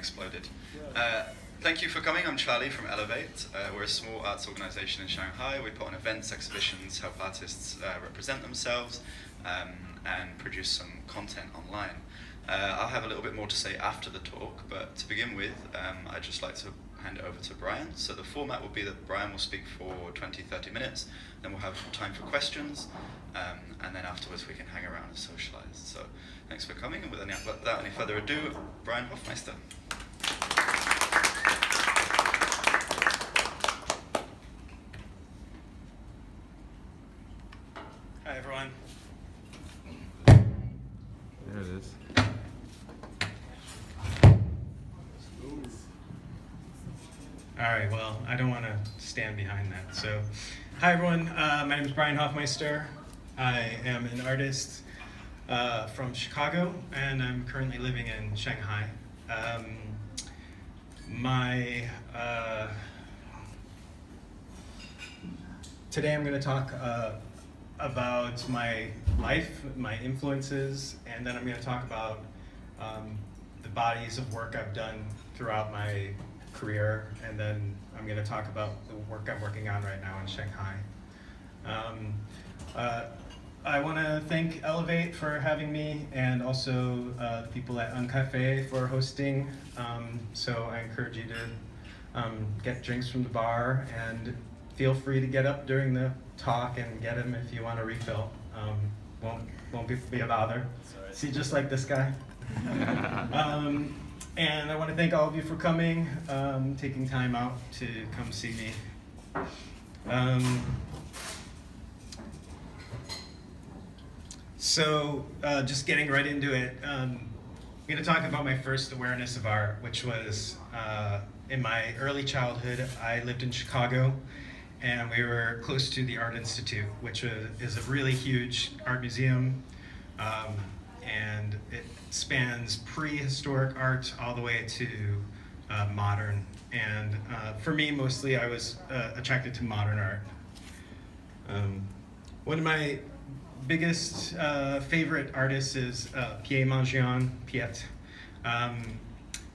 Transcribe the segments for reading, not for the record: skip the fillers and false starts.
exploded. Thank you for coming. I'm Charlie from Elevate. We're a small arts organization in Shanghai. We put on events, exhibitions, help artists represent themselves, and produce some content online. I'll have a little bit more to say after the talk, but to begin with, I'd just like to hand it over to Brian. So the format will be that Brian will speak for 20-30 minutes, then we'll have time for questions, and then afterwards we can hang around and socialize. So thanks for coming, and without any further ado, Brian Hoffmeister. Hi everyone. There it is. All right, well, I don't want to stand behind that. So, hi everyone, my name is Brian Hoffmeister. I am an artist from Chicago, and I'm currently living in Shanghai. Today I'm going to talk about my life, my influences, and then I'm going to talk about the bodies of work I've done throughout my career, and then I'm going to talk about the work I'm working on right now in Shanghai. I want to thank Elevate for having me, and also the people at UnCaffe for hosting. So I encourage you to get drinks from the bar, and feel free to get up during the talk and get them if you want a refill. Won't be a bother. See, just like this guy. And I want to thank all of you for coming, taking time out to come see me. So just getting right into it, I'm going to talk about my first awareness of art, which was in my early childhood. I lived in Chicago, and we were close to the Art Institute, which is a really huge art museum, and it spans prehistoric art all the way to modern. And for me, mostly, I was attracted to modern art. One of my biggest favorite artists is Piet.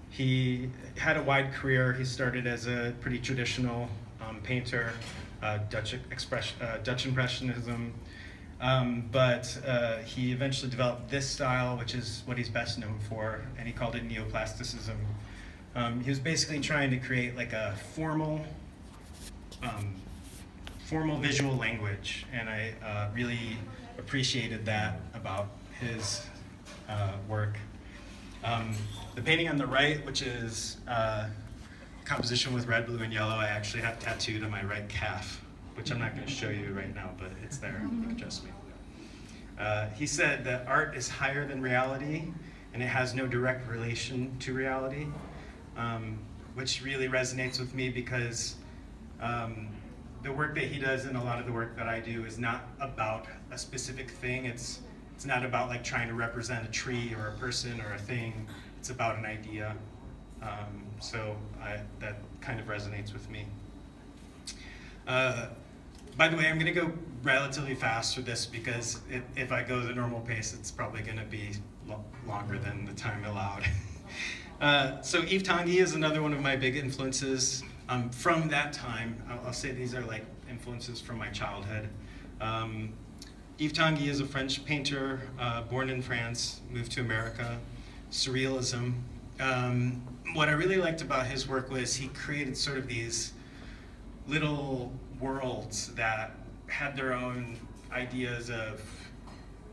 He had a wide career. He started as a pretty traditional painter, Dutch Impressionism, but he eventually developed this style, which is what he's best known for, and he called it neoplasticism. He was basically trying to create like a formal visual language, and I really appreciated that about his work. The painting on the right, which is composition with red, blue, and yellow, I actually have tattooed on my right calf, which I'm not going to show you right now, but it's there. You can trust me. He said that art is higher than reality, and it has no direct relation to reality, which really resonates with me because the work that he does and a lot of the work that I do is not about a specific thing. It's not about like trying to represent a tree or a person or a thing. It's about an idea. So that kind of resonates with me. By the way, I'm going to go relatively fast for this because if I go the normal pace, it's probably going to be longer than the time allowed. So Yves Tanguy is another one of my big influences. From that time, I'll say these are like influences from my childhood. Yves Tanguy is a French painter, born in France, moved to America. Surrealism. What I really liked about his work was he created sort of these little worlds that had their own ideas of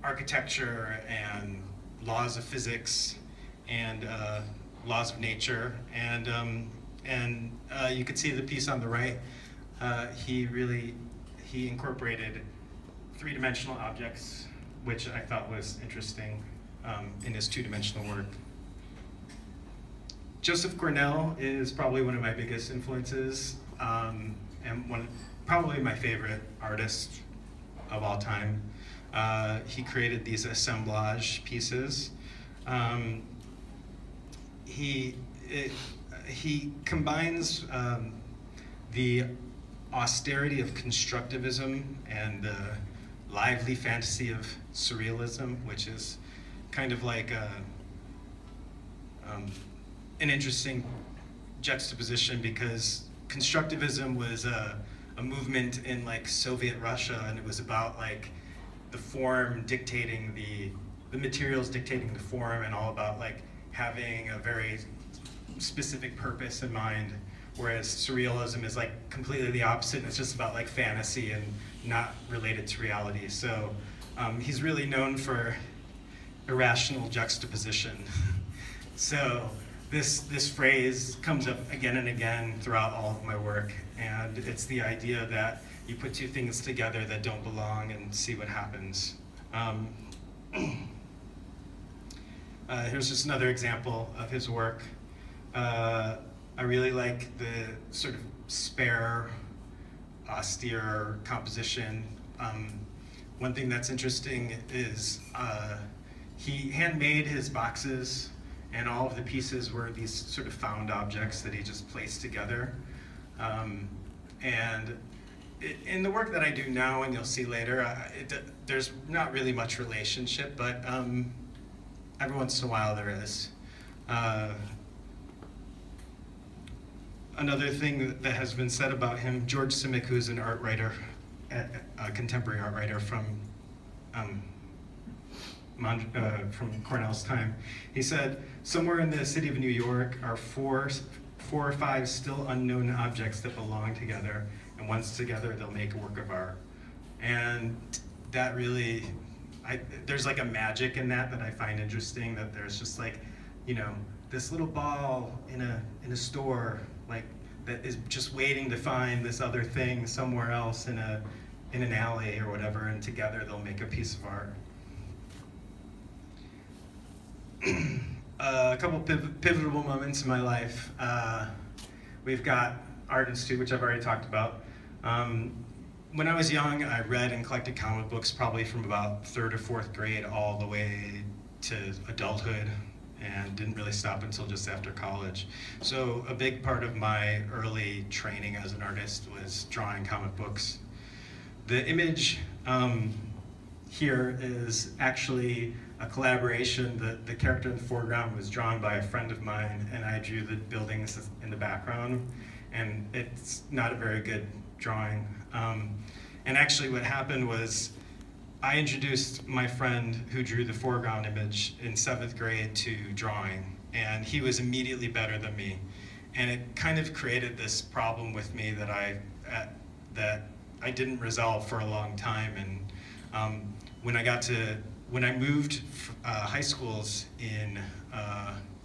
architecture and laws of physics and laws of nature. And you could see the piece on the right. He incorporated three-dimensional objects, which I thought was interesting in his two-dimensional work. Joseph Cornell is probably one of my biggest influences, and probably my favorite artist of all time. He created these assemblage pieces. He combines the austerity of constructivism and the lively fantasy of surrealism, which is kind of like an interesting juxtaposition because constructivism was a movement in like Soviet Russia, and it was about like the form dictating the materials dictating the form, and all about like having a very specific purpose in mind. Whereas surrealism is like completely the opposite, and it's just about like fantasy and not related to reality. So he's really known for irrational juxtaposition. So this phrase comes up again and again throughout all of my work, and it's the idea that you put two things together that don't belong and see what happens. Here's just another example of his work. I really like the sort of spare, austere composition. One thing that's interesting is he handmade his boxes, and all of the pieces were these sort of found objects that he just placed together. In the work that I do now, and you'll see later, there's not really much relationship, but every once in a while there is. Another thing that has been said about him, George Simic, who's an art writer, a contemporary art writer from Cornell's time, he said, somewhere in the city of New York are four or five still unknown objects that belong together, and once together they'll make a work of art. And that really, there's like a magic in that I find interesting, that there's just like, you know, this little ball in a store, like, that is just waiting to find this other thing somewhere else in an alley or whatever, and together they'll make a piece of art. A couple pivotal moments in my life. We've got Art Institute, which I've already talked about. When I was young, I read and collected comic books probably from about 3rd or 4th grade all the way to adulthood, and didn't really stop until just after college. So a big part of my early training as an artist was drawing comic books. The image here is actually a collaboration. The character in the foreground was drawn by a friend of mine, and I drew the buildings in the background, and it's not a very good drawing. And actually what happened was I introduced my friend who drew the foreground image in 7th grade to drawing, and he was immediately better than me. And it kind of created this problem with me that I didn't resolve for a long time. And when I moved high schools in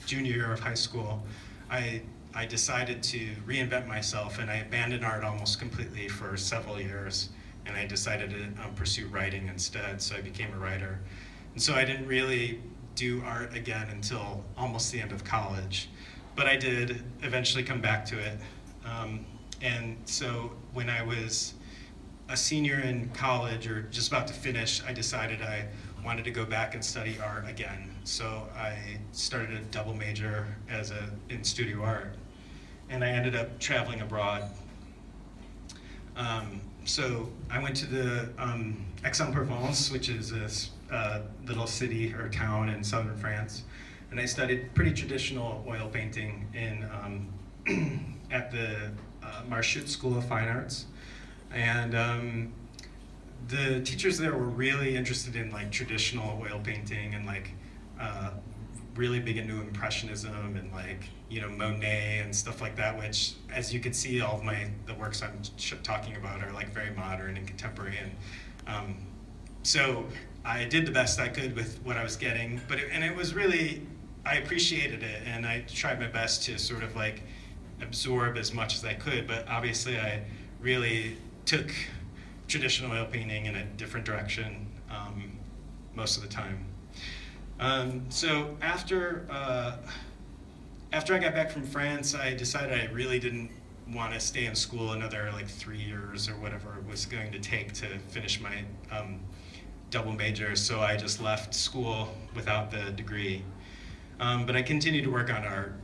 junior year of high school, I decided to reinvent myself, and I abandoned art almost completely for several years. And I decided to pursue writing instead, so I became a writer. And so I didn't really do art again until almost the end of college. But I did eventually come back to it. And so when I was a senior in college, or just about to finish, I decided I wanted to go back and study art again. So I started a double major in studio art. And I ended up traveling abroad. So I went to the Aix-en-Provence, which is this little city or town in southern France, and I studied pretty traditional oil painting at the Marchut School of Fine Arts. And the teachers there were really interested in like traditional oil painting, and like really big into Impressionism and like, you know, Monet and stuff like that, which, as you can see, all of the works I'm talking about are like very modern and contemporary. And so I did the best I could with what I was getting, and it was really, I appreciated it, and I tried my best to sort of like absorb as much as I could, but obviously I really took traditional oil painting in a different direction most of the time. So after I got back from France, I decided I really didn't want to stay in school another like 3 years or whatever it was going to take to finish my double major. So I just left school without the degree. But I continued to work on art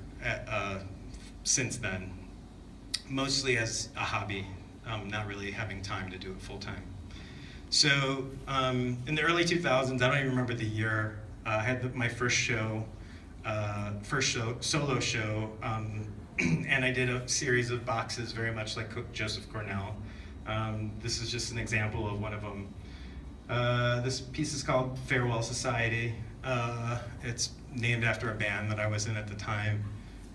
since then, mostly as a hobby, not really having time to do it full time. So in the early 2000s, I don't even remember the year, I had my first show first solo show, and I did a series of boxes very much like Joseph Cornell. This is just an example of one of them. This piece is called Farewell Society. It's named after a band that I was in at the time.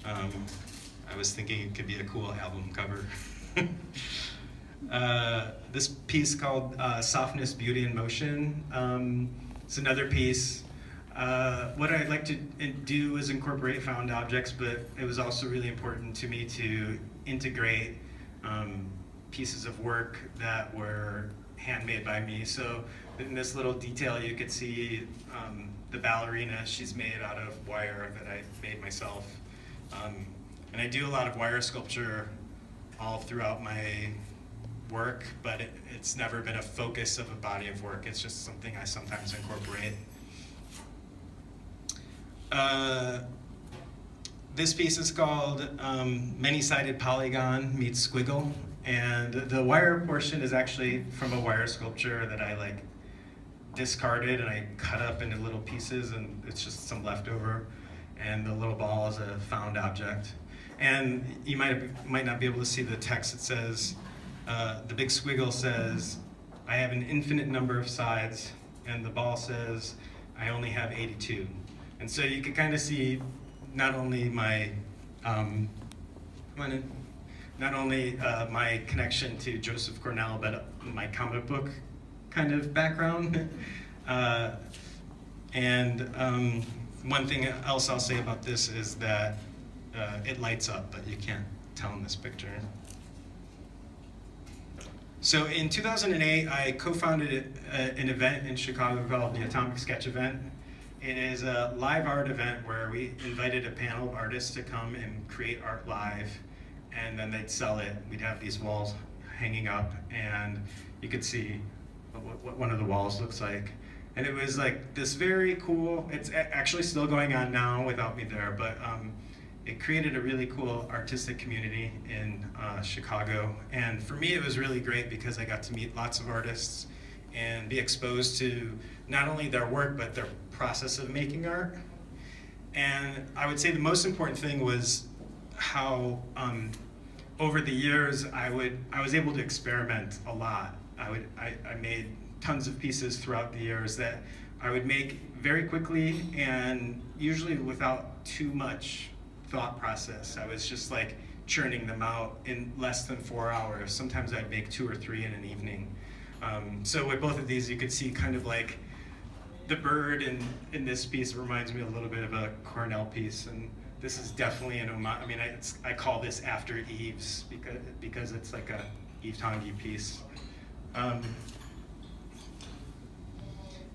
I was thinking it could be a cool album cover. This piece called Softness, Beauty, and Motion. It's another piece. What I'd like to do is incorporate found objects, but it was also really important to me to integrate pieces of work that were handmade by me. So in this little detail, you could see the ballerina. She's made out of wire that I made myself. And I do a lot of wire sculpture all throughout my work, but it's never been a focus of a body of work. It's just something I sometimes incorporate. This piece is called Many-Sided Polygon Meets Squiggle, and the wire portion is actually from a wire sculpture that I discarded and I cut up into little pieces, and it's just some leftover, and the little ball is a found object. And you might not be able to see the text. It says, the big squiggle says, I have an infinite number of sides, and the ball says, I only have 82. And so you can kind of see not only my my connection to Joseph Cornell, but my comic book kind of background. One thing else I'll say about this is that it lights up, but you can't tell in this picture. So in 2008, I co-founded an event in Chicago called the Atomic Sketch Event. It is a live art event where we invited a panel of artists to come and create art live, and then they'd sell it. We'd have these walls hanging up, and you could see what one of the walls looks like. And it was like this very cool, it's actually still going on now without me there, but it created a really cool artistic community in Chicago. And for me, it was really great because I got to meet lots of artists and be exposed to not only their work, but their process of making art. And I would say the most important thing was how over the years I was able to experiment a lot. I made tons of pieces throughout the years that I would make very quickly and usually without too much thought process. I was just like churning them out in less than 4 hours. Sometimes I'd make 2 or 3 in an evening. So with both of these, you could see kind of like the bird in this piece reminds me a little bit of a Cornell piece, and this is definitely an homage. I mean, I call this After Eves because it's like a Yves Tanguy piece. And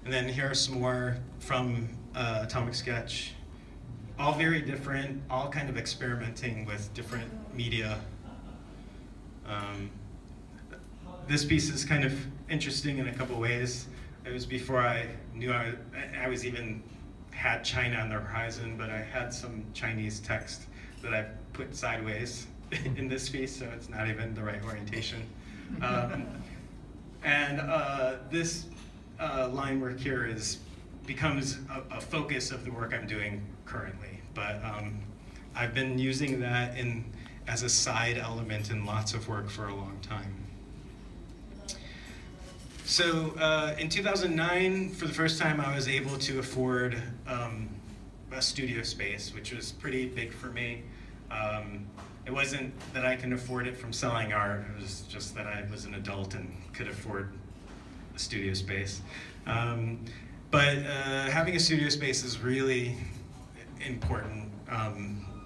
then here are some more from Atomic Sketch. All very different, all kind of experimenting with different media. This piece is kind of interesting in a couple ways. It was before I knew I was even had China on the horizon, but I had some Chinese text that I put sideways in this piece, so it's not even the right orientation. This line work here becomes a focus of the work I'm doing currently, but I've been using that as a side element in lots of work for a long time. So in 2009, for the first time, I was able to afford a studio space, which was pretty big for me. It wasn't that I can afford it from selling art, it was just that I was an adult and could afford a studio space. But having a studio space is really important,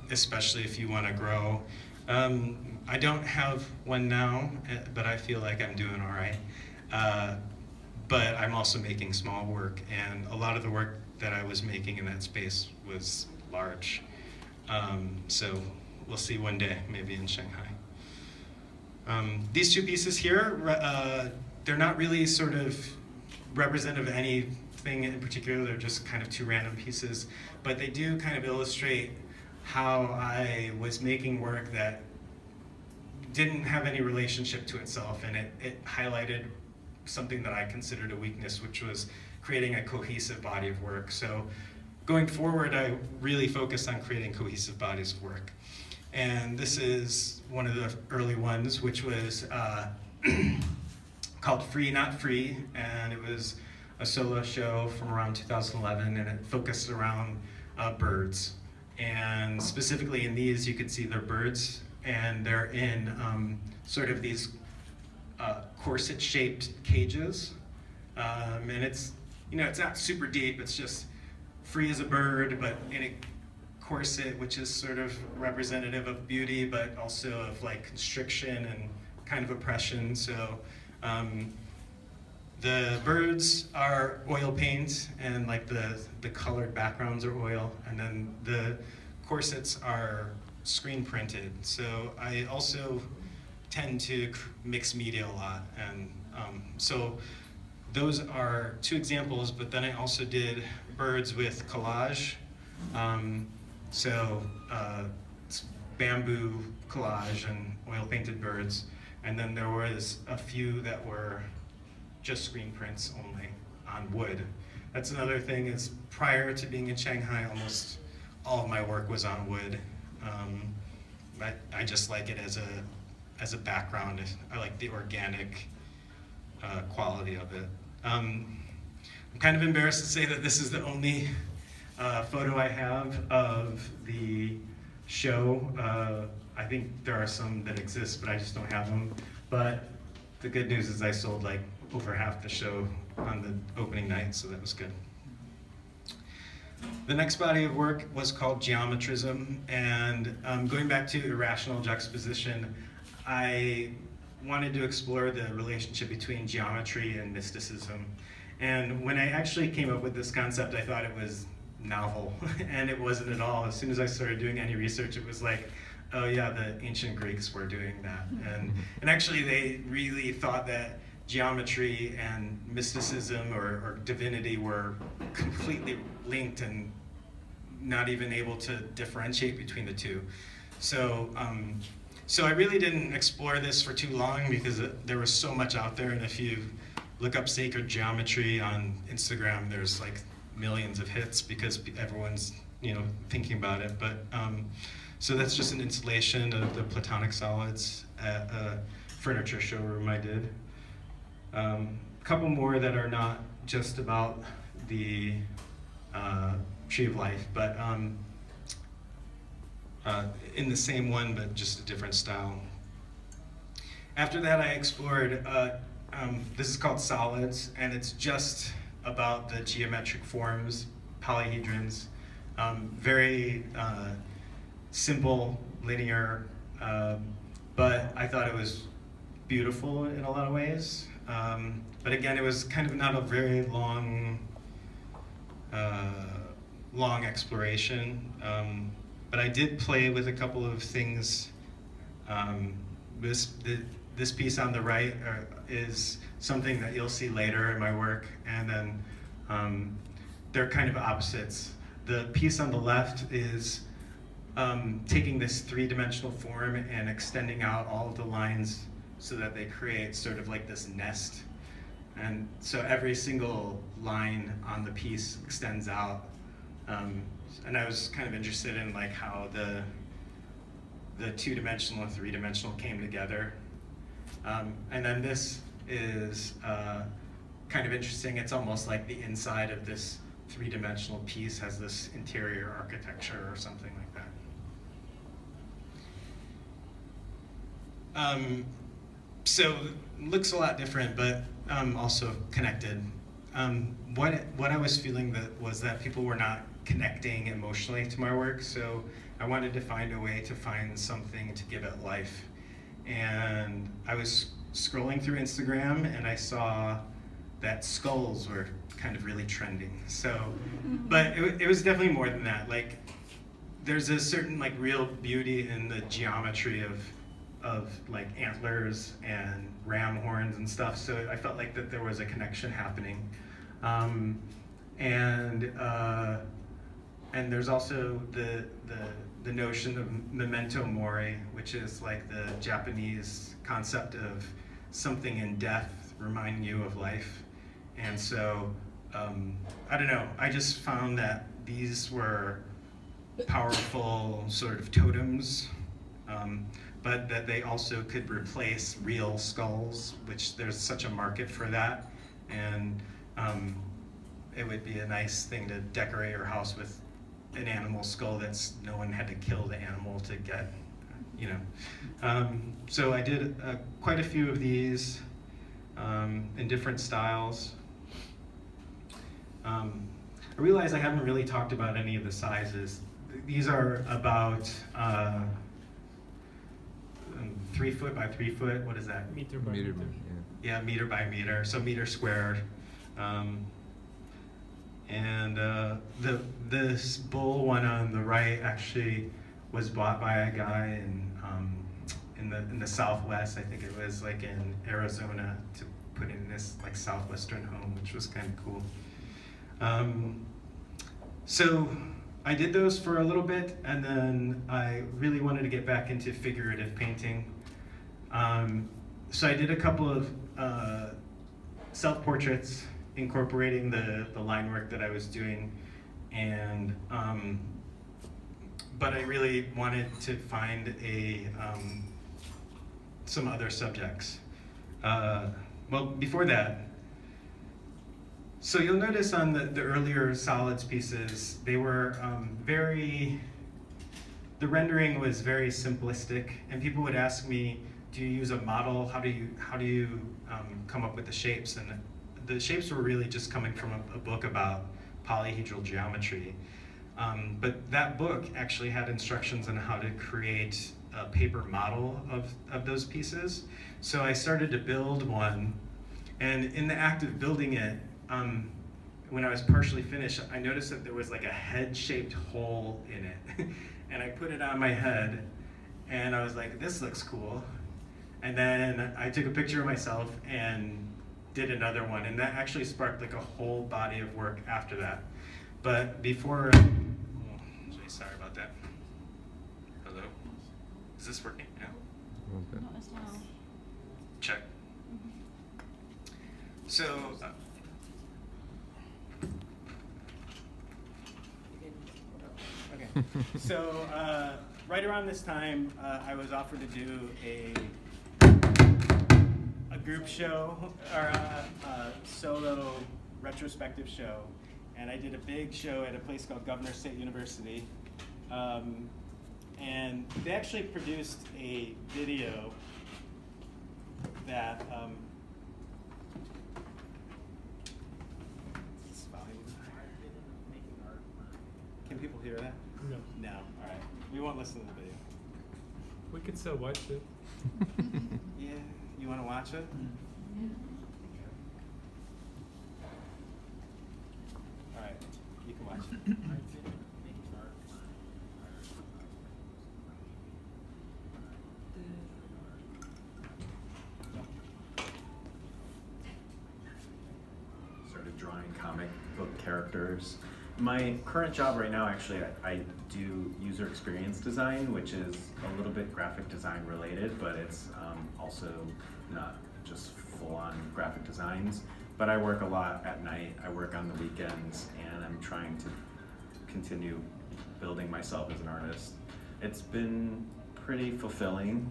especially if you want to grow. I don't have one now, but I feel like I'm doing all right. But I'm also making small work, and a lot of the work that I was making in that space was large. So we'll see one day, maybe in Shanghai. These two pieces here, they're not really sort of representative of anything in particular. They're just kind of two random pieces, but they do kind of illustrate how I was making work that didn't have any relationship to itself, and it highlighted something that I considered a weakness, which was creating a cohesive body of work. So going forward, I really focused on creating cohesive bodies of work. And this is one of the early ones, which was called Free Not Free, and it was a solo show from around 2011, and it focused around birds. And specifically in these, you could see they're birds, and they're in sort of these corset-shaped cages. And it's, it's not super deep, it's just free as a bird, but in a corset, which is sort of representative of beauty, but also of like constriction and kind of oppression. So the birds are oil paint, and like the colored backgrounds are oil, and then the corsets are screen printed. So I also tend to mix media a lot, and so those are two examples, but then I also did birds with collage. It's bamboo collage and oil painted birds, and then there was a few that were just screen prints only on wood. That's another thing, is prior to being in Shanghai, almost all of my work was on wood. I just like it as a background. I like the organic quality of it. I'm kind of embarrassed to say that this is the only photo I have of the show. I think there are some that exist, but I just don't have them. But the good news is I sold like over half the show on the opening night, so that was good. The next body of work was called Geometrism, and going back to irrational juxtaposition, I wanted to explore the relationship between geometry and mysticism. And when I actually came up with this concept, I thought it was novel, and it wasn't at all. As soon as I started doing any research, it was like, oh yeah, the ancient Greeks were doing that. And actually they really thought that geometry and mysticism or divinity were completely linked and not even able to differentiate between the two. So I really didn't explore this for too long, because there was so much out there, and if you look up sacred geometry on Instagram, there's like millions of hits because everyone's thinking about it. But so that's just an installation of the platonic solids at a furniture showroom I did. A couple more that are not just about the tree of life, but in the same one, but just a different style. After that, I explored, this is called solids, and it's just about the geometric forms, polyhedrons, very simple, linear, but I thought it was beautiful in a lot of ways. But again, it was kind of not a very long exploration. But I did play with a couple of things. This piece on the right is something that you'll see later in my work, and then they're kind of opposites. The piece on the left is taking this three-dimensional form and extending out all of the lines so that they create sort of like this nest. And so every single line on the piece extends out. And I was kind of interested in like how the two-dimensional and three-dimensional came together. And then this is kind of interesting. It's almost like the inside of this three-dimensional piece has this interior architecture or something like that. So it looks a lot different, but also connected. What I was feeling was that people were not connecting emotionally to my work, so I wanted to find a way to find something to give it life. And I was scrolling through Instagram, and I saw that skulls were kind of really trending. So, but it was definitely more than that. Like, there's a certain like real beauty in the geometry of like antlers and ram horns and stuff. So I felt like that there was a connection happening. And there's also the notion of memento mori, which is like the Japanese concept of something in death reminding you of life. And so, I don't know, I just found that these were powerful sort of totems, but that they also could replace real skulls, which there's such a market for that. And it would be a nice thing to decorate your house with an animal skull that's no one had to kill the animal to get, you know. So I did quite a few of these in different styles. I realize I haven't really talked about any of the sizes. These are about 3 foot by 3 foot. What is that? Meter by meter. Yeah, meter by meter, so meter squared. And this bull one on the right actually was bought by a guy in the Southwest. I think it was like in Arizona, to put in this like southwestern home, which was kind of cool. So I did those for a little bit, and then I really wanted to get back into figurative painting. So I did a couple of self-portraits incorporating the line work that I was doing, and but I really wanted to find some other subjects. Well, before that, so you'll notice on the earlier solids pieces, they were the rendering was very simplistic, and people would ask me, do you use a model? How do you come up with the shapes? And the shapes were really just coming from a book about polyhedral geometry. But that book actually had instructions on how to create a paper model of those pieces. So I started to build one, and in the act of building it, when I was partially finished, I noticed that there was like a head-shaped hole in it. And I put it on my head, and I was like, this looks cool. And then I took a picture of myself and did another one, and that actually sparked like a whole body of work after that. But before, sorry about that. Hello? Is this working? Yeah? Not as well. Check. So, okay. So, right around this time, I was offered to do a group show, or a solo retrospective show, and I did a big show at a place called Governor State University, and they actually produced a video that can people hear that? No. No. All right. We won't listen to the video. We could still watch it. Yeah. You want to watch it? All right. You can watch it. Started drawing comic book characters. My current job right now, actually, I do user experience design, which is a little bit graphic design related, but it's also not just full-on graphic designs. But I work a lot at night, I work on the weekends, and I'm trying to continue building myself as an artist. It's been pretty fulfilling.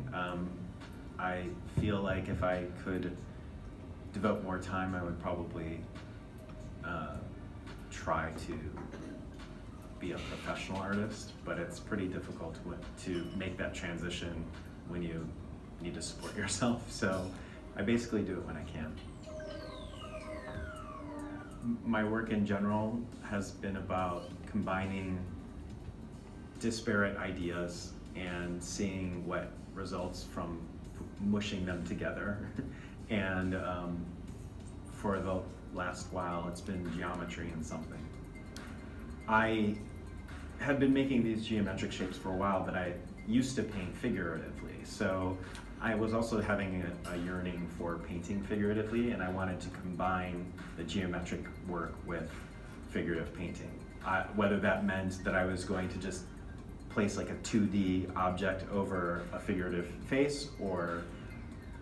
I feel like if I could devote more time, I would probably try to be a professional artist, but it's pretty difficult to make that transition when you need to support yourself. So I basically do it when I can. My work in general has been about combining disparate ideas and seeing what results from mushing them together. And for the last while, it's been geometry and something. I had been making these geometric shapes for a while, but I used to paint figuratively. So I was also having a yearning for painting figuratively, and I wanted to combine the geometric work with figurative painting. Whether that meant that I was going to just place like a 2D object over a figurative face, or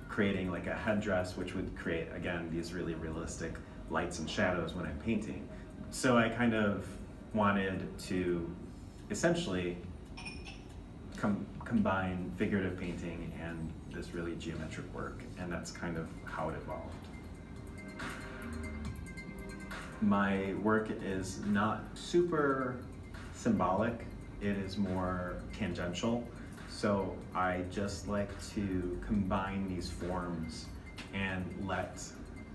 creating like a headdress, which would create, again, these really realistic lights and shadows when I'm painting. So I kind of wanted to essentially combine figurative painting and this really geometric work, and that's kind of how it evolved. My work is not super symbolic, it is more tangential. So I just like to combine these forms and let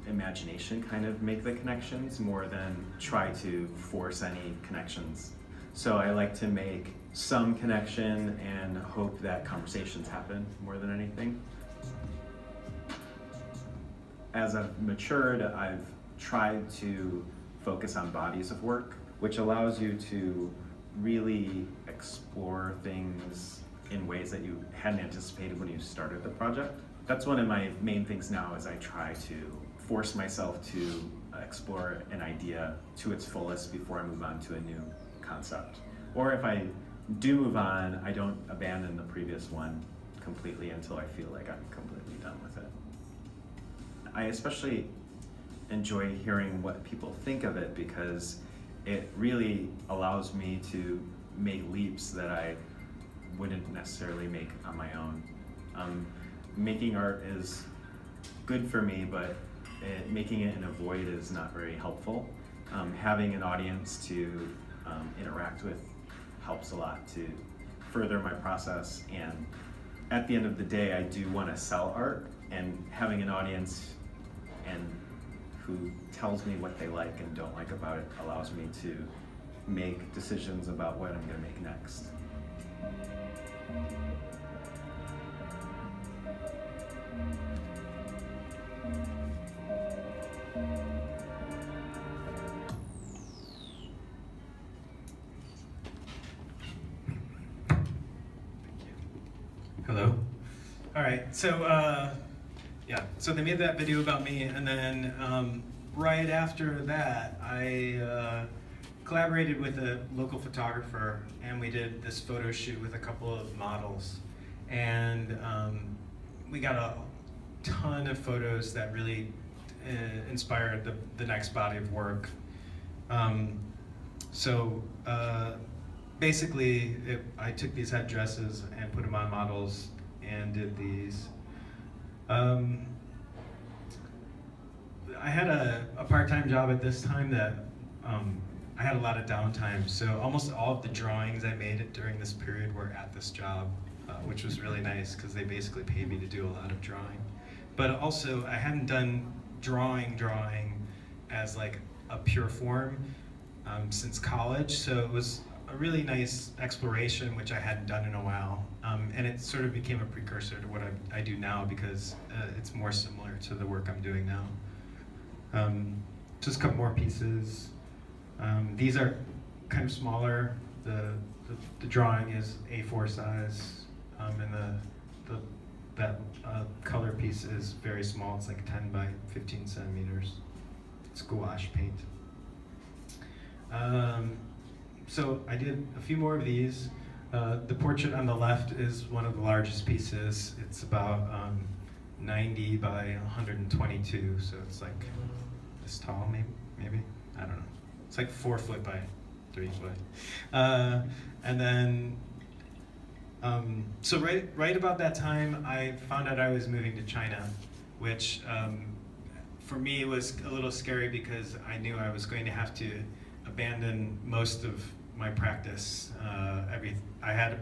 imagination kind of make the connections more than try to force any connections. So I like to make some connection and hope that conversations happen more than anything. As I've matured, I've tried to focus on bodies of work, which allows you to really explore things in ways that you hadn't anticipated when you started the project. That's one of my main things now, is I try to force myself to explore an idea to its fullest before I move on to a new concept. Or if I do move on, I don't abandon the previous one completely until I feel like I'm completely done with it. I especially enjoy hearing what people think of it, because it really allows me to make leaps that I wouldn't necessarily make on my own. Making art is good for me, but making it in a void is not very helpful. Having an audience to interact with helps a lot to further my process, and at the end of the day, I do want to sell art, and having an audience and who tells me what they like and don't like about it allows me to make decisions about what I'm going to make next. Hello. All right, so yeah, so they made that video about me, and then right after that, I collaborated with a local photographer, and we did this photo shoot with a couple of models, and we got a ton of photos that really inspired the next body of work. Basically, I took these headdresses and put them on models and did these. I had a part-time job at this time that I had a lot of downtime, so almost all of the drawings I made during this period were at this job, which was really nice because they basically paid me to do a lot of drawing. But also, I hadn't done drawing as like a pure form since college, so it was a really nice exploration, which I hadn't done in a while, and it sort of became a precursor to what I do now, because it's more similar to the work I'm doing now. Just a couple more pieces. These are kind of smaller. The drawing is A4 size, and that color piece is very small. It's like 10 by 15 centimeters. It's gouache paint. So I did a few more of these. The portrait on the left is one of the largest pieces. It's about 90 by 122, so it's like this tall, maybe? I don't know. It's like 4 foot by 3 foot. And then, so right about that time, I found out I was moving to China, which for me was a little scary because I knew I was going to have to abandon most of my practice. I had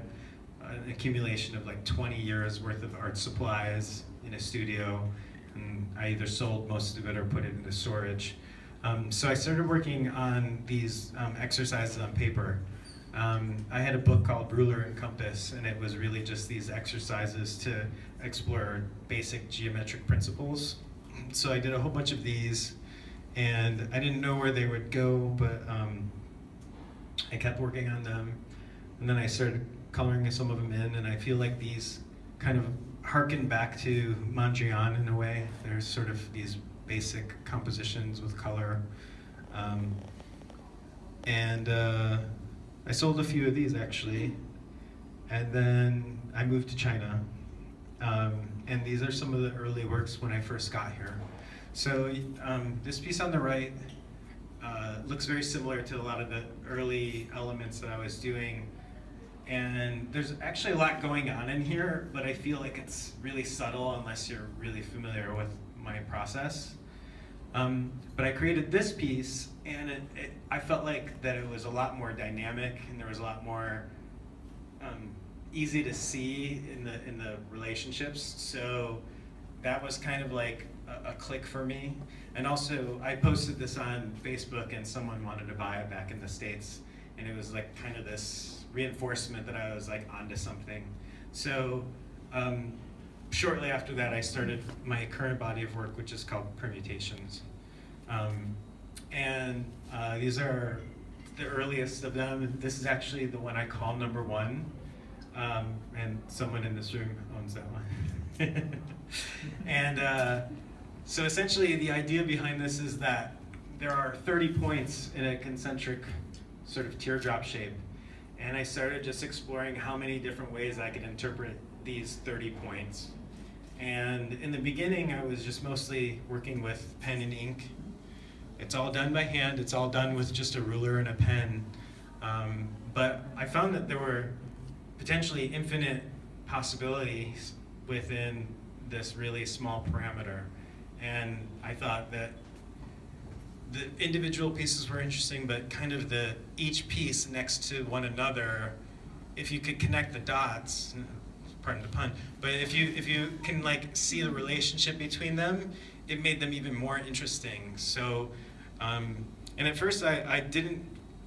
an accumulation of like 20 years worth of art supplies in a studio, and I either sold most of it or put it into storage. So I started working on these exercises on paper. I had a book called Ruler and Compass, and it was really just these exercises to explore basic geometric principles. So I did a whole bunch of these, and I didn't know where they would go, but I kept working on them, and then I started coloring some of them in, and I feel like these kind of harken back to Mondrian in a way. There's sort of these basic compositions with color. I sold a few of these actually, and then I moved to China. And these are some of the early works when I first got here. So this piece on the right, looks very similar to a lot of the early elements that I was doing. And there's actually a lot going on in here, but I feel like it's really subtle unless you're really familiar with my process. But I created this piece, and I felt like that it was a lot more dynamic, and there was a lot more easy to see in the relationships. So that was kind of like a click for me. And also, I posted this on Facebook, and someone wanted to buy it back in the States, and it was like kind of this reinforcement that I was like onto something. So shortly after that, I started my current body of work, which is called Permutations. And these are the earliest of them. And this is actually the one I call number one. And someone in this room owns that one. And so essentially the idea behind this is that there are 30 points in a concentric sort of teardrop shape. And I started just exploring how many different ways I could interpret these 30 points. And in the beginning, I was just mostly working with pen and ink. It's all done by hand. It's all done with just a ruler and a pen. But I found that there were potentially infinite possibilities within this really small parameter. And I thought that the individual pieces were interesting, but kind of each piece next to one another, if you could connect the dots, pardon the pun, but if you can like see the relationship between them, it made them even more interesting. So, and at first I didn't,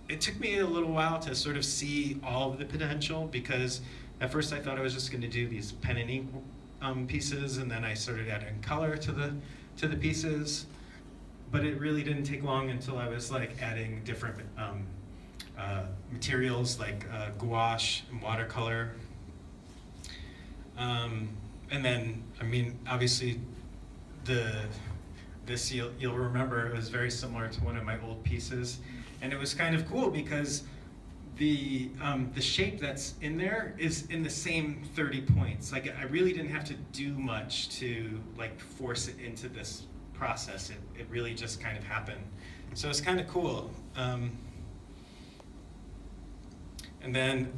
it took me a little while to sort of see all of the potential, because at first I thought I was just going to do these pen and ink pieces, and then I started adding color to the pieces. But it really didn't take long until I was like adding different materials like gouache and watercolor. And then, I mean, obviously, this you'll remember it was very similar to one of my old pieces, and it was kind of cool because the shape that's in there is in the same 30 points. Like I really didn't have to do much to like force it into this process. It really just kind of happened. So it's kind of cool. And then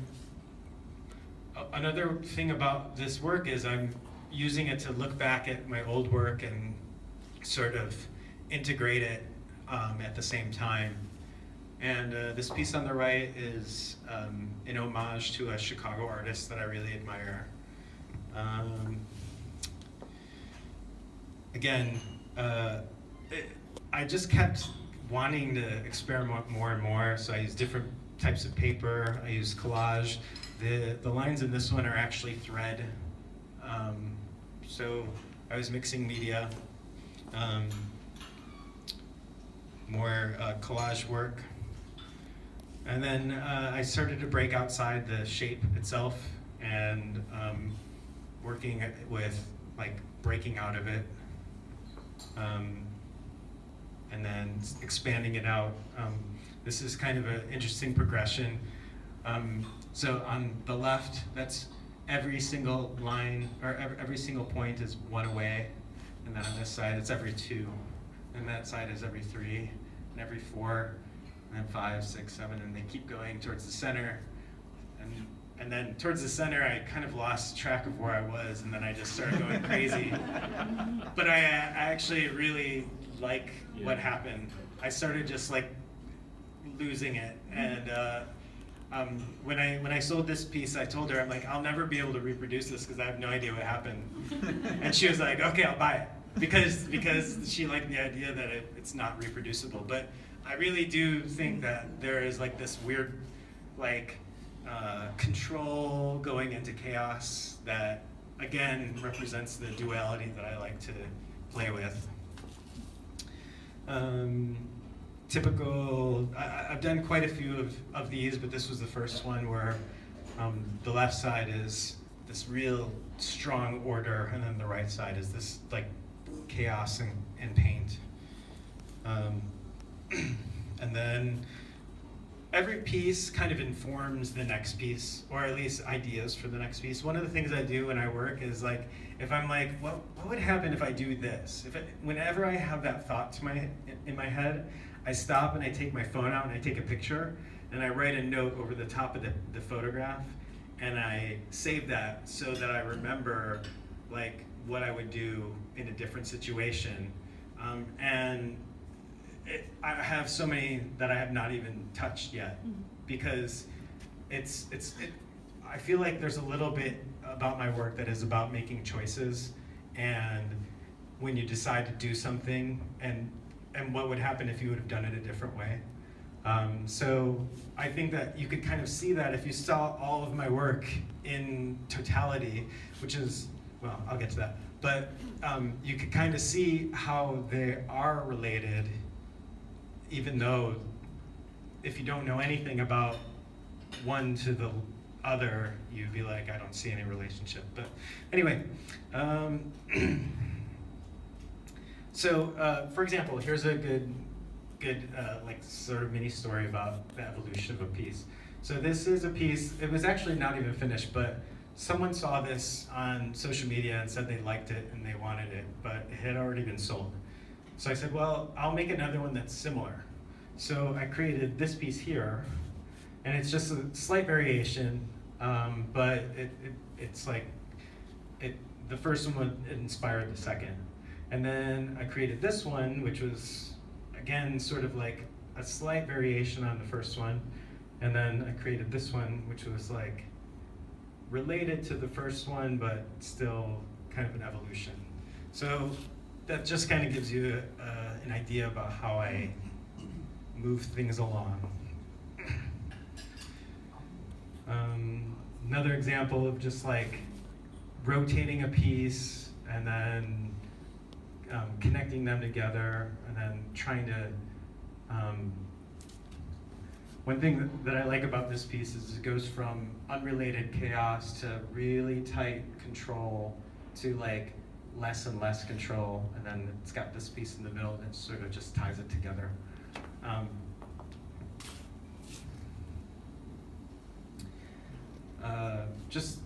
another thing about this work is I'm using it to look back at my old work and sort of integrate it at the same time. And this piece on the right is an homage to a Chicago artist that I really admire. Again, I just kept wanting to experiment more and more, so I used different types of paper. I used collage. The lines in this one are actually thread. So I was mixing media, more collage work. And then I started to break outside the shape itself and working with like breaking out of it. And then expanding it out. This is kind of an interesting progression. So on the left, that's every single line, or every single point is one away. And then on this side, it's every two. And that side is every three, and every four, and then 5, 6, 7, and they keep going towards the center. And then towards the center, I kind of lost track of where I was, and then I just started going crazy. But I actually really like what happened. I started just like losing it, and when I sold this piece, I told her, I'm like, I'll never be able to reproduce this because I have no idea what happened. And she was like, okay, I'll buy it, because she liked the idea that it's not reproducible. But I really do think that there is like this weird like control going into chaos that again represents the duality that I like to play with. Typical, I've done quite a few of these, but this was the first one where the left side is this real strong order, and then the right side is this like chaos and paint. And then every piece kind of informs the next piece, or at least ideas for the next piece. One of the things I do when I work is like, if I'm like, what would happen if I do this? Whenever I have that thought in my head, I stop and I take my phone out and I take a picture and I write a note over the top of the photograph, and I save that so that I remember like what I would do in a different situation. I have so many that I have not even touched yet, because I feel like there's a little bit about my work that is about making choices, and when you decide to do something, and what would happen if you would have done it a different way. So I think that you could kind of see that if you saw all of my work in totality, which is, well, I'll get to that, but you could kind of see how they are related, even though if you don't know anything about one to the other, you'd be like, I don't see any relationship. But anyway, so for example, here's a good like sort of mini story about the evolution of a piece. So this is a piece, it was actually not even finished, but someone saw this on social media and said they liked it and they wanted it, but it had already been sold. So I said, well, I'll make another one that's similar. So I created this piece here, and it's just a slight variation, but it's like, the first one inspired the second. And then I created this one, which was, again, sort of like a slight variation on the first one. And then I created this one, which was like related to the first one, but still kind of an evolution. So that just kind of gives you an idea about how I move things along. Another example of just like rotating a piece and then connecting them together, and then trying to, one thing that I like about this piece is it goes from unrelated chaos to really tight control to like less and less control, and then it's got this piece in the middle that sort of just ties it together. Just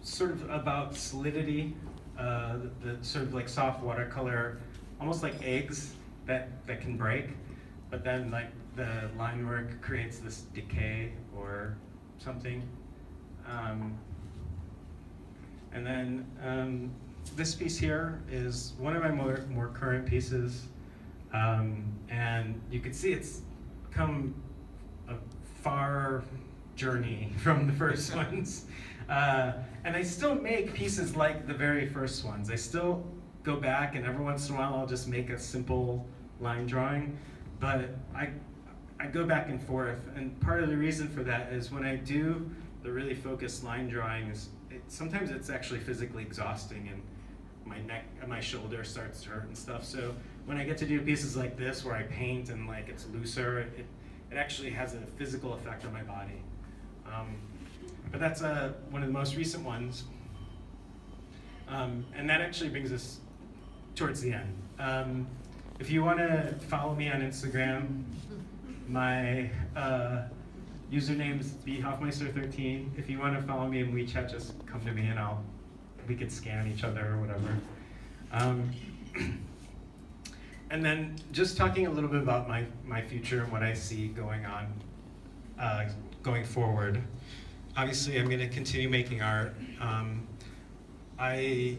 sort of about solidity, the sort of like soft watercolor, almost like eggs that can break, but then like the line work creates this decay or something. And then this piece here is one of my more current pieces, and you can see it's come a far journey from the first ones. And I still make pieces like the very first ones. I still go back, and every once in a while I'll just make a simple line drawing, but I go back and forth, and part of the reason for that is when I do the really focused line drawings, sometimes it's actually physically exhausting, and my neck and my shoulder starts to hurt and stuff. So when I get to do pieces like this where I paint and like it's looser, it actually has a physical effect on my body. But that's one of the most recent ones. And that actually brings us towards the end. If you want to follow me on Instagram, my username is bhoffmeister13. If you want to follow me in WeChat, just come to me and we could scan each other or whatever. And then just talking a little bit about my future and what I see going on, going forward. Obviously, I'm going to continue making art. I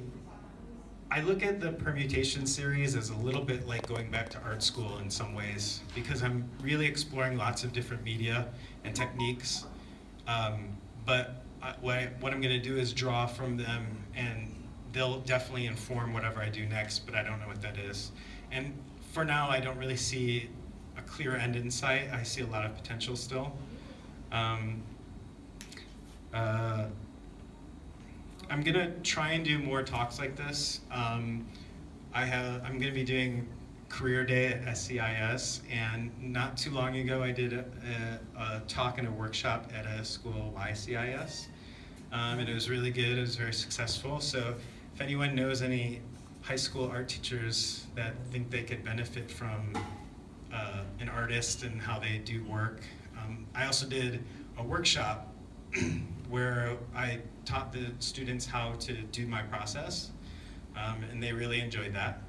look at the permutation series as a little bit like going back to art school in some ways, because I'm really exploring lots of different media and techniques. But what I'm going to do is draw from them, and they'll definitely inform whatever I do next, but I don't know what that is. And for now, I don't really see a clear end in sight. I see a lot of potential still. I'm gonna try and do more talks like this. I'm gonna be doing career day at SCIS, and not too long ago I did a talk and a workshop at a school, YCIS, and it was really good. It was very successful. So if anyone knows any high school art teachers that think they could benefit from an artist and how they do work. I also did a workshop where I taught the students how to do my process, and they really enjoyed that.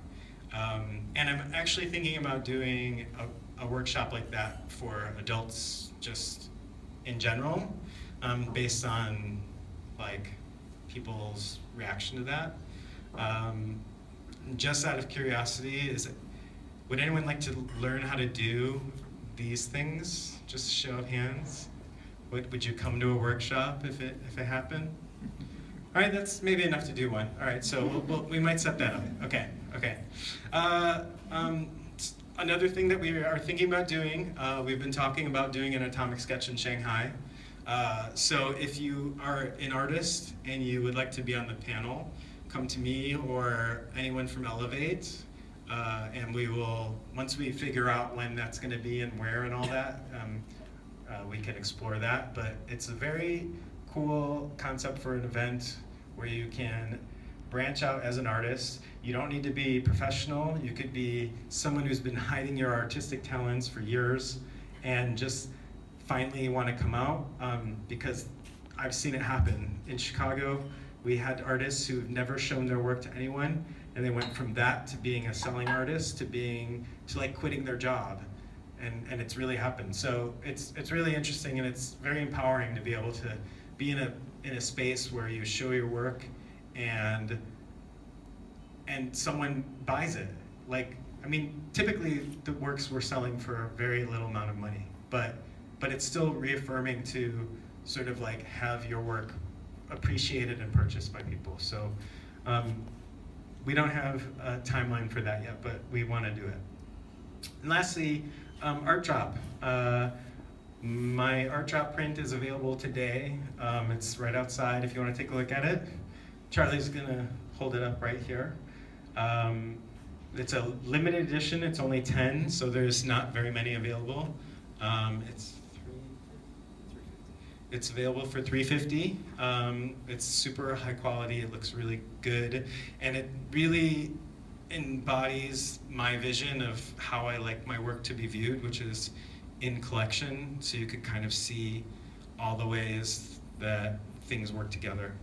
And I'm actually thinking about doing a workshop like that for adults just in general, based on like people's reaction to that. Just out of curiosity, would anyone like to learn how to do these things? Just a show of hands. Would you come to a workshop if it happened? All right, that's maybe enough to do one. All right, so we might set that up. Okay. Another thing that we are thinking about doing, we've been talking about doing an atomic sketch in Shanghai. So if you are an artist and you would like to be on the panel, come to me or anyone from Elevate, and we will, once we figure out when that's going to be and where and all that, we can explore that. But it's a very cool concept for an event where you can branch out as an artist. You don't need to be professional. You could be someone who's been hiding your artistic talents for years and just finally want to come out, because I've seen it happen. In Chicago, we had artists who've never shown their work to anyone, and they went from that to being a selling artist to like quitting their job. And it's really happened. So it's really interesting, and it's very empowering to be able to be in a space where you show your work and someone buys it. Like, I mean, typically the works we're selling for a very little amount of money, but it's still reaffirming to sort of like have your work appreciated and purchased by people. So we don't have a timeline for that yet, but we want to do it. And lastly, art drop. My art drop print is available today. It's right outside if you want to take a look at it. Charlie's gonna hold it up right here. It's a limited edition, it's only 10, so there's not very many available. It's available for $350. It's super high quality, it looks really good, and it really embodies my vision of how I like my work to be viewed, which is in collection, so you could kind of see all the ways that things work together.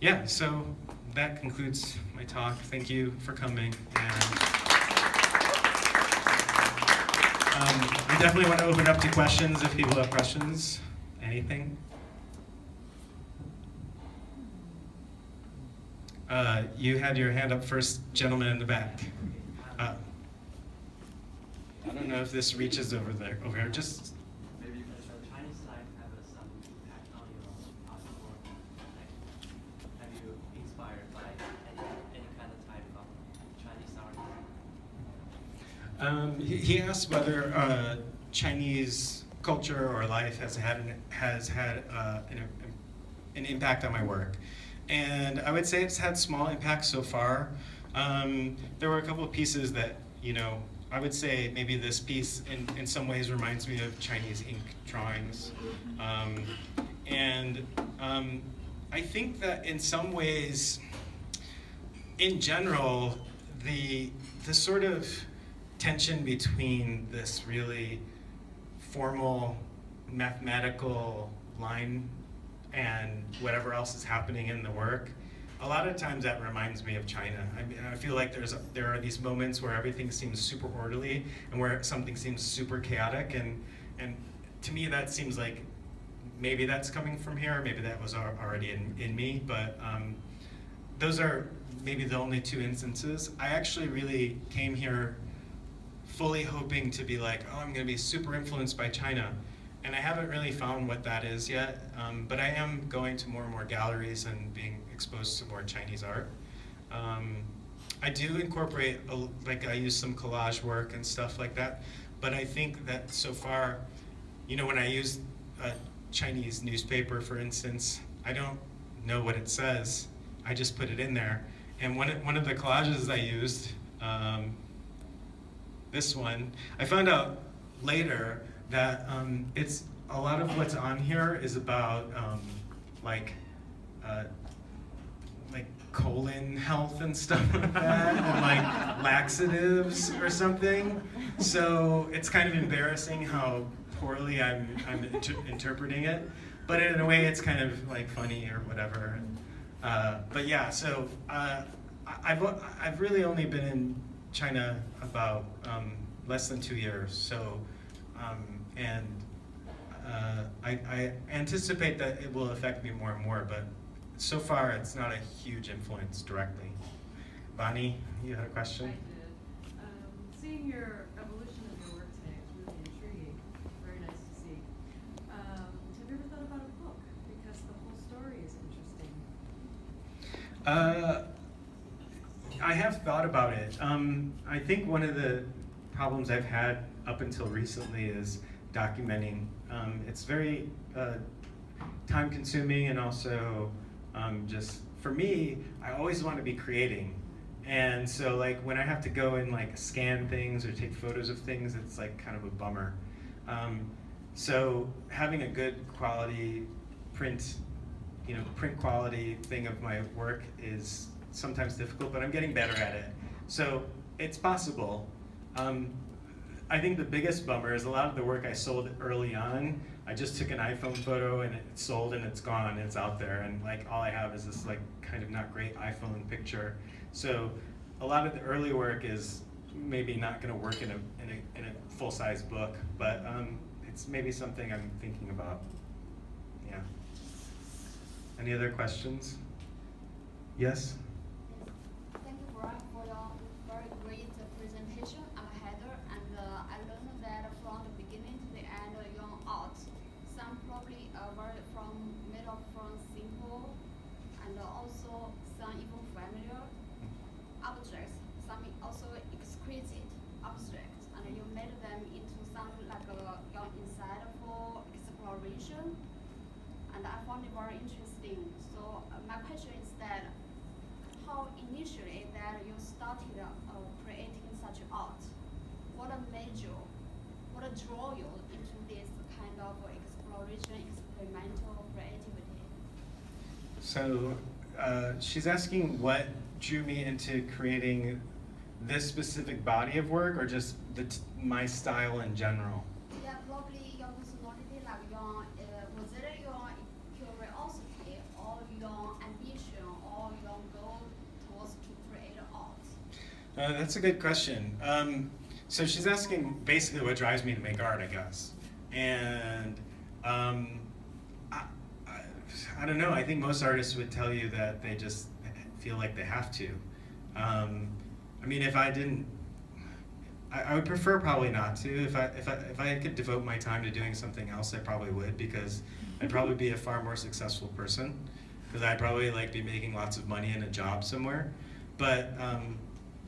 Yeah, so that concludes my talk. Thank you for coming. And I definitely want to open up to questions if people have questions. Anything? You had your hand up first, gentleman in the back. I don't know if this reaches over there. Over here, just. Maybe does the Chinese side have some impact on your work? Like, have you inspired by any kind of type of Chinese art? He asked whether Chinese culture or life has had an impact on my work, and I would say it's had small impacts so far. There were a couple of pieces that, I would say maybe this piece in some ways reminds me of Chinese ink drawings. I think that in some ways, in general, the sort of tension between this really formal mathematical line and whatever else is happening in the work, a lot of times that reminds me of China. I mean, I feel like there are these moments where everything seems super orderly and where something seems super chaotic, and to me that seems like maybe that's coming from here, maybe that was already in me, but those are maybe the only two instances. I actually really came here fully hoping to be like, oh, I'm gonna be super influenced by China. And I haven't really found what that is yet, but I am going to more and more galleries and being exposed to more Chinese art. I do incorporate, I use some collage work and stuff like that, but I think that so far, when I use a Chinese newspaper, for instance, I don't know what it says, I just put it in there. And one of the collages I used, this one, I found out later that it's a lot of what's on here is about colon health and stuff like that, and like laxatives or something. So it's kind of embarrassing how poorly I'm interpreting it, but in a way it's kind of like funny or whatever. But yeah, so I've really only been in China about less than 2 years. So and I anticipate that it will affect me more and more, but so far it's not a huge influence directly. Bonnie, you had a question? I did. Seeing your evolution of your work today is really intriguing. Very nice to see. Have you ever thought about a book? Because the whole story is interesting. I have thought about it. I think one of the problems I've had up until recently is documenting. It's very time consuming, and also just for me, I always want to be creating. And so like when I have to go and like scan things or take photos of things, it's like kind of a bummer. So having a good quality print quality thing of my work is sometimes difficult, but I'm getting better at it. So it's possible. I think the biggest bummer is a lot of the work I sold early on, I just took an iPhone photo and it sold and it's gone and it's out there, and like all I have is this like kind of not great iPhone picture. So a lot of the early work is maybe not going to work in a full-size book, but it's maybe something I'm thinking about. Yeah. Any other questions? Yes? Thank you, Brian, for your very great presentation. I'm Heather, and I learned that from the beginning to the end, your art. Some probably were from simple, and also some even familiar objects. Some also exquisite abstracts, and you made them into something like your insightful exploration. And I found it very interesting. So my question is that how initially that you started creating such art? What made you, what drew you into this kind of exploration, experimental creativity? So she's asking what drew me into creating this specific body of work, or just my style in general? Yeah, probably your personality, like your, was it your curiosity or your ambition or your goal towards to create art? That's a good question. So she's asking basically what drives me to make art, I guess. And I don't know, I think most artists would tell you that they just feel like they have to. I mean, if I didn't, I would prefer probably not to. If I could devote my time to doing something else, I probably would, because I'd probably be a far more successful person, because I'd probably like be making lots of money in a job somewhere. But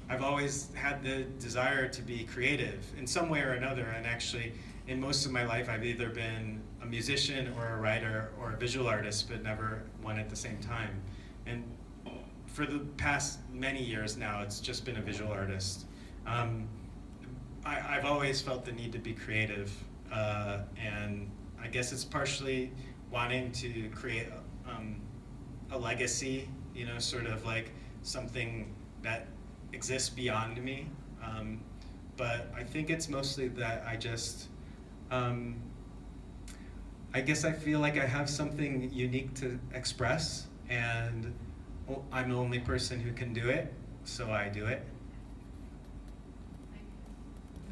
I've always had the desire to be creative in some way or another, and actually in most of my life I've either been a musician or a writer or a visual artist, but never one at the same time. And for the past many years now, it's just been a visual artist. I've always felt the need to be creative, and I guess it's partially wanting to create a legacy, sort of like something that exists beyond me. But I think it's mostly that I just, I guess I feel like I have something unique to express, and I'm the only person who can do it, so I do it.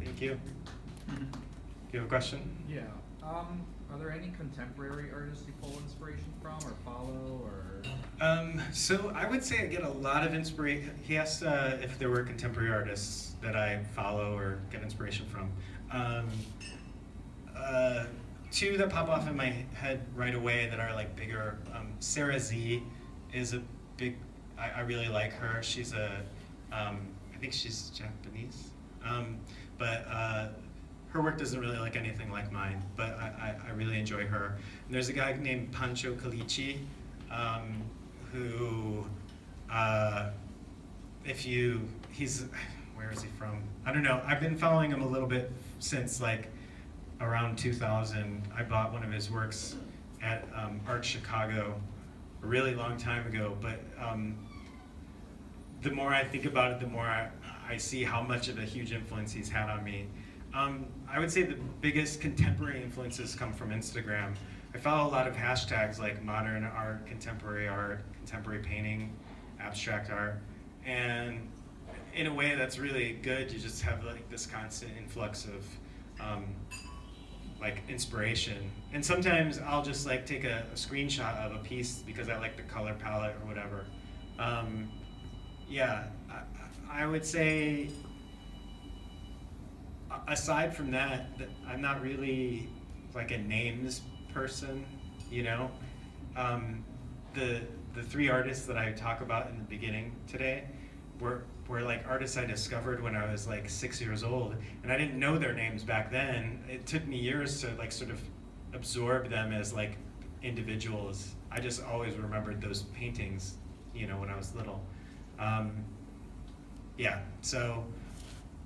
Thank you. Do you have a question? Yeah. Are there any contemporary artists you pull inspiration from or follow, or? So I would say I get a lot of inspiration. He asked if there were contemporary artists that I follow or get inspiration from. Two that pop off in my head right away that are like bigger. Sarah Z is a big, I really like her. She's I think she's Japanese. But her work doesn't really look anything like mine, but I really enjoy her. And there's a guy named Pancho Calici, who, where is he from? I don't know. I've been following him a little bit since like around 2000. I bought one of his works at Art Chicago a really long time ago, but the more I think about it, the more I see how much of a huge influence he's had on me. I would say the biggest contemporary influences come from Instagram. I follow a lot of hashtags like modern art, contemporary painting, abstract art, and in a way that's really good. You just have like this constant influx of like inspiration. And sometimes I'll just like take a screenshot of a piece because I like the color palette or whatever. Yeah, I would say aside from that, I'm not really like a names person, you know? The three artists that I talk about in the beginning today were like artists I discovered when I was like 6 years old, and I didn't know their names back then. It took me years to like sort of absorb them as like individuals. I just always remembered those paintings, you know, when I was little. Yeah, so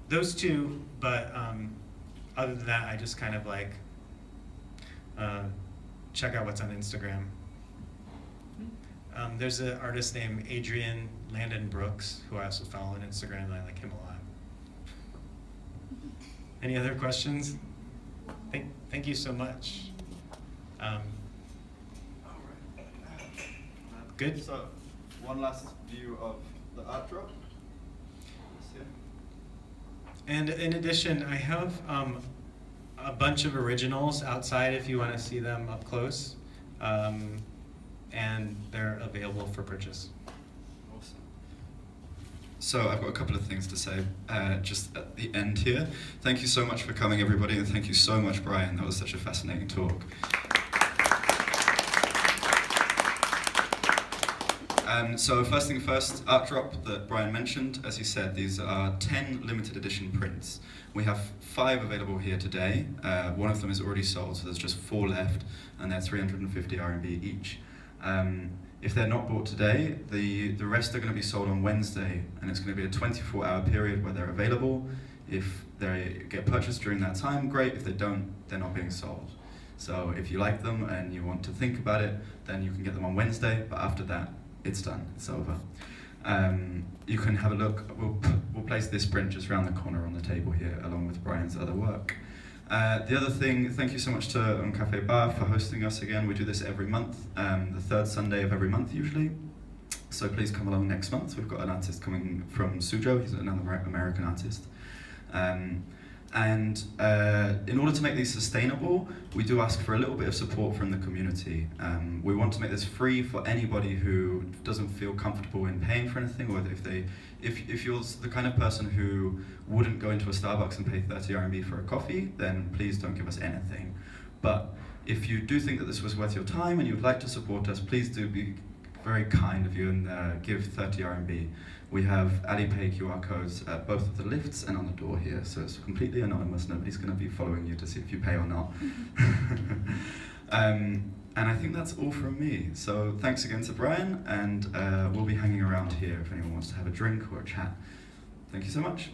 those two, but other than that, I just kind of like check out what's on Instagram. There's an artist named Adrian Landon Brooks, who I also follow on Instagram, and I like him a lot. Any other questions? Thank you so much. All right. Good? So, one last view of the art drop. And in addition, I have a bunch of originals outside if you want to see them up close. And they're available for purchase. Awesome. So I've got a couple of things to say just at the end here. Thank you so much for coming, everybody, and thank you so much, Brian. That was such a fascinating talk. So first thing first, art drop that Brian mentioned. As he said, these are 10 limited edition prints. We have 5 available here today. One of them is already sold, so there's just 4 left, and they're 350 RMB each. If they're not bought today, the rest are going to be sold on Wednesday, and it's going to be a 24-hour period where they're available. If they get purchased during that time, great. If they don't, they're not being sold. So if you like them and you want to think about it, then you can get them on Wednesday, but after that, it's done, it's over. You can have a look. We'll place this print just around the corner on the table here, along with Brian's other work. The other thing, thank you so much to UnCaffe Bar for hosting us again. We do this every month, the third Sunday of every month usually. So please come along next month. We've got an artist coming from Suzhou. He's another American artist. And in order to make these sustainable, we do ask for a little bit of support from the community. We want to make this free for anybody who doesn't feel comfortable in paying for anything, or if you're the kind of person who wouldn't go into a Starbucks and pay 30 RMB for a coffee, then please don't give us anything. But if you do think that this was worth your time and you'd like to support us, please do be very kind of you and give 30 RMB. We have Alipay QR codes at both of the lifts and on the door here, so it's completely anonymous. Nobody's going to be following you to see if you pay or not. And I think that's all from me. So thanks again to Brian, and we'll be hanging around here if anyone wants to have a drink or a chat. Thank you so much.